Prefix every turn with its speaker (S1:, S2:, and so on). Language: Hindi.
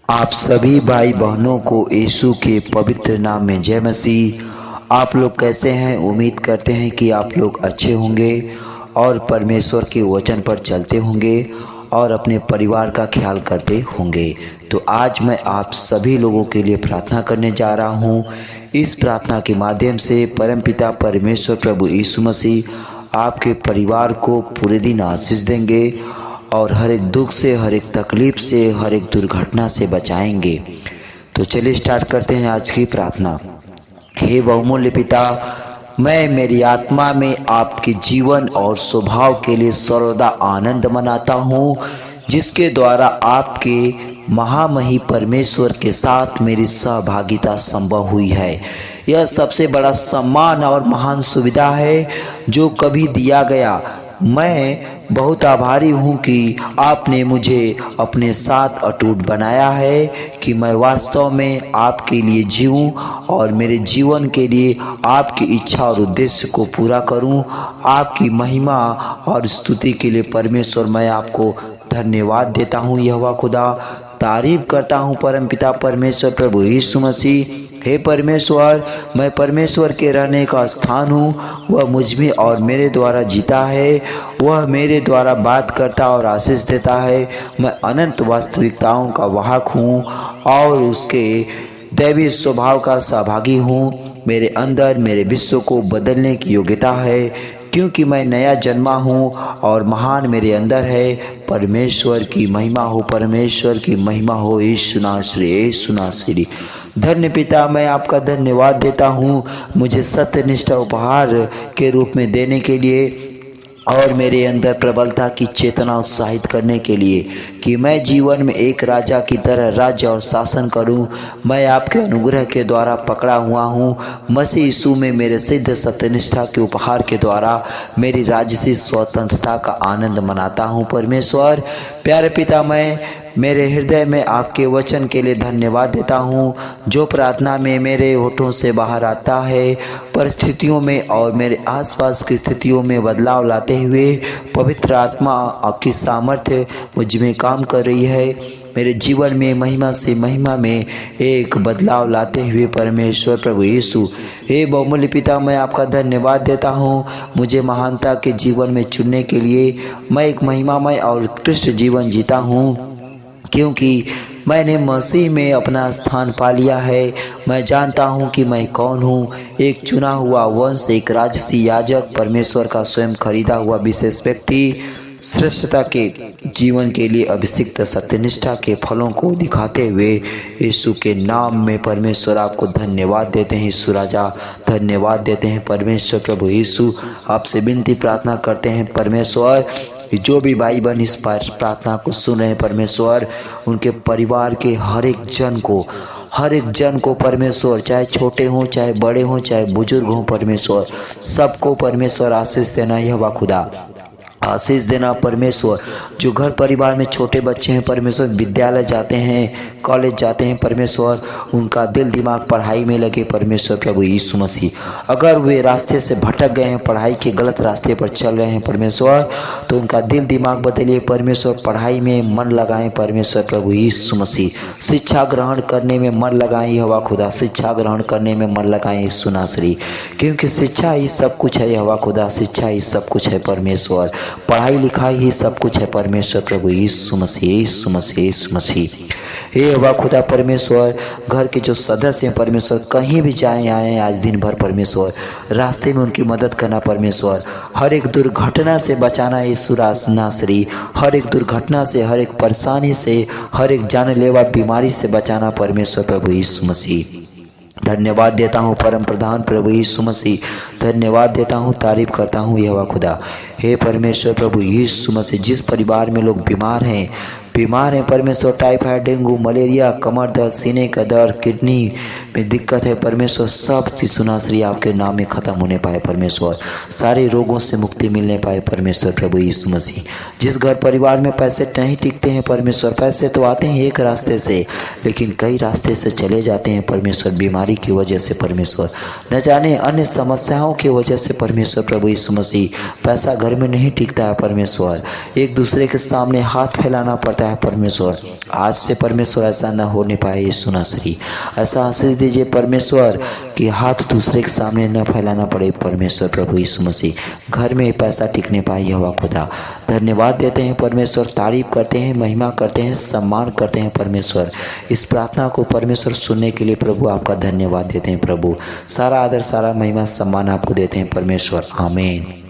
S1: आप सभी भाई बहनों को यीशु के पवित्र नाम में जय मसीह। आप लोग कैसे हैं? उम्मीद करते हैं कि आप लोग अच्छे होंगे और परमेश्वर के वचन पर चलते होंगे और अपने परिवार का ख्याल करते होंगे। तो आज मैं आप सभी लोगों के लिए प्रार्थना करने जा रहा हूँ। इस प्रार्थना के माध्यम से परमपिता परमेश्वर प्रभु यीशु मसीह आपके परिवार को पूरे दिन आशीष देंगे और हर एक दुख से, हर एक तकलीफ से, हर एक दुर्घटना से बचाएंगे। तो चलिए स्टार्ट करते हैं आज की प्रार्थना। हे बहुमूल्य पिता, मैं मेरी आत्मा में आपके जीवन और स्वभाव के लिए सर्वदा आनंद मनाता हूँ, जिसके द्वारा आपके महामही परमेश्वर के साथ मेरी सहभागिता संभव हुई है। यह सबसे बड़ा सम्मान और महान सुविधा है जो कभी दिया गया। मैं बहुत आभारी हूँ कि आपने मुझे अपने साथ अटूट बनाया है कि मैं वास्तव में आपके लिए जीऊँ और मेरे जीवन के लिए आपकी इच्छा और उद्देश्य को पूरा करूँ। आपकी महिमा और स्तुति के लिए परमेश्वर मैं आपको धन्यवाद देता हूँ। यहोवा खुदा, तारीफ करता हूँ परमपिता परमेश्वर प्रभु यीशु मसीह। हे परमेश्वर, मैं परमेश्वर के रहने का स्थान हूँ। वह मुझ में और मेरे द्वारा जीता है। वह मेरे द्वारा बात करता और आशीष देता है। मैं अनंत वास्तविकताओं का वाहक हूँ और उसके दैवीय स्वभाव का सहभागी हूँ। मेरे अंदर मेरे विश्व को बदलने की योग्यता है, क्योंकि मैं नया जन्मा हूँ और महान मेरे अंदर है। परमेश्वर की महिमा हो, परमेश्वर की महिमा हो। यीशु नासरी, यीशु नासरी। धन्य पिता, मैं आपका धन्यवाद देता हूँ मुझे सत्यनिष्ठ उपहार के रूप में देने के लिए और मेरे अंदर प्रबलता की चेतना उत्साहित करने के लिए कि मैं जीवन में एक राजा की तरह राज्य और शासन करूं। मैं आपके अनुग्रह के द्वारा पकड़ा हुआ हूं। मसीह यीशु में मेरे सिद्ध सत्यनिष्ठा के उपहार के द्वारा मेरी राजसी स्वतंत्रता का आनंद मनाता हूं। परमेश्वर प्यारे पिता, मैं मेरे हृदय में आपके वचन के लिए धन्यवाद देता हूँ, जो प्रार्थना में मेरे होठों से बाहर आता है। परिस्थितियों में और मेरे आसपास की स्थितियों में बदलाव लाते हुए पवित्र आत्मा आपकी सामर्थ्य मुझ में काम कर रही है। मेरे जीवन में महिमा से महिमा में एक बदलाव लाते हुए परमेश्वर प्रभु यीशु, हे बहुमूल्य पिता, मैं आपका धन्यवाद देता हूँ मुझे महानता के जीवन में चुनने के लिए। मैं एक महिमामय और उत्कृष्ट जीवन जीता हूँ, क्योंकि मैंने मसीह में अपना स्थान पा लिया है। मैं जानता हूँ कि मैं कौन हूँ, एक चुना हुआ वंश, एक राजसी याजक, परमेश्वर का स्वयं खरीदा हुआ विशेष व्यक्ति, श्रेष्ठता के जीवन के लिए अभिषिक्त सत्यनिष्ठा के फलों को दिखाते हुए यीशु के नाम में परमेश्वर आपको धन्यवाद देते हैं। यीशु राजा, धन्यवाद देते हैं। परमेश्वर प्रभु यीशु, आपसे विनती प्रार्थना करते हैं परमेश्वर, जो भी भाई बहन इस प्रार्थना को सुन रहे हैं परमेश्वर, उनके परिवार के हर एक जन को परमेश्वर, चाहे छोटे हों, चाहे बड़े हों, चाहे बुजुर्ग हों, परमेश्वर सबको परमेश्वर आशीष देना। यहोवा खुदा, आशीष देना परमेश्वर। जो घर परिवार में छोटे बच्चे हैं परमेश्वर, विद्यालय जाते हैं, कॉलेज जाते हैं परमेश्वर, उनका दिल दिमाग पढ़ाई में लगे परमेश्वर प्रभु यीशु मसीह। अगर वे रास्ते से भटक गए हैं, पढ़ाई के गलत रास्ते पर चल रहे हैं परमेश्वर, तो उनका दिल दिमाग बदलिए परमेश्वर। पढ़ाई में मन लगाएं परमेश्वर प्रभु यीशु मसीह। शिक्षा ग्रहण करने में मन लगाएं यहोवा खुदा, शिक्षा ग्रहण करने में मन लगाएं यीशु नासरी, क्योंकि शिक्षा ही सब कुछ है यहोवा खुदा, शिक्षा ही सब कुछ है परमेश्वर। पढ़ाई लिखाई ही सब कुछ है परमेश्वर प्रभु यीशु मसीह, यीशु मसीह, यीशु मसीह। हे यहोवा खुदा परमेश्वर, घर के जो सदस्य हैं परमेश्वर, कहीं भी जाएं आए आज दिन भर परमेश्वर, रास्ते में उनकी मदद करना परमेश्वर। हर एक दुर्घटना से बचाना यीशु नासरी, हर एक दुर्घटना से, हर एक परेशानी से, हर एक जानलेवा बीमारी से बचाना परमेश्वर प्रभु यीशु मसीह। धन्यवाद देता हूँ परम प्रधान प्रभु यीशु मसीह, धन्यवाद देता हूँ, तारीफ करता हूँ यहोवा खुदा। हे परमेश्वर प्रभु यीशु मसीह, जिस परिवार में लोग बीमार हैं परमेश्वर, टाइफाइड, डेंगू, मलेरिया, कमर दर्द, सीने का दर्द, किडनी में दिक्कत है परमेश्वर, सब यीशु नासरी आपके नाम में खत्म होने पाए परमेश्वर। सारे रोगों से मुक्ति मिलने पाए परमेश्वर प्रभु यीशु मसीह। जिस घर परिवार में पैसे नहीं टिकते हैं परमेश्वर, पैसे तो आते हैं एक रास्ते से लेकिन कई रास्ते से चले जाते हैं परमेश्वर, बीमारी की वजह से परमेश्वर, न जाने अन्य समस्याओं की वजह से परमेश्वर प्रभु यीशु मसीह। पैसा घर में नहीं टिकता है परमेश्वर, एक दूसरे के सामने हाथ फैलाना पड़ता है परमेश्वर। आज से परमेश्वर ऐसा न होने पाए यीशु नासरी। ऐसा आशीष दीजिए परमेश्वर कि हाथ दूसरे के सामने न फैलाना पड़े परमेश्वर प्रभु यीशु मसीह। घर में पैसा टिकने पाए यहोवा खुदा। धन्यवाद देते हैं परमेश्वर, तारीफ करते हैं, महिमा करते हैं, सम्मान करते हैं परमेश्वर। इस प्रार्थना को परमेश्वर सुनने के लिए प्रभु आपका धन्यवाद देते हैं प्रभु। सारा आदर, सारा महिमा, सम्मान आपको देते हैं परमेश्वर। आमीन।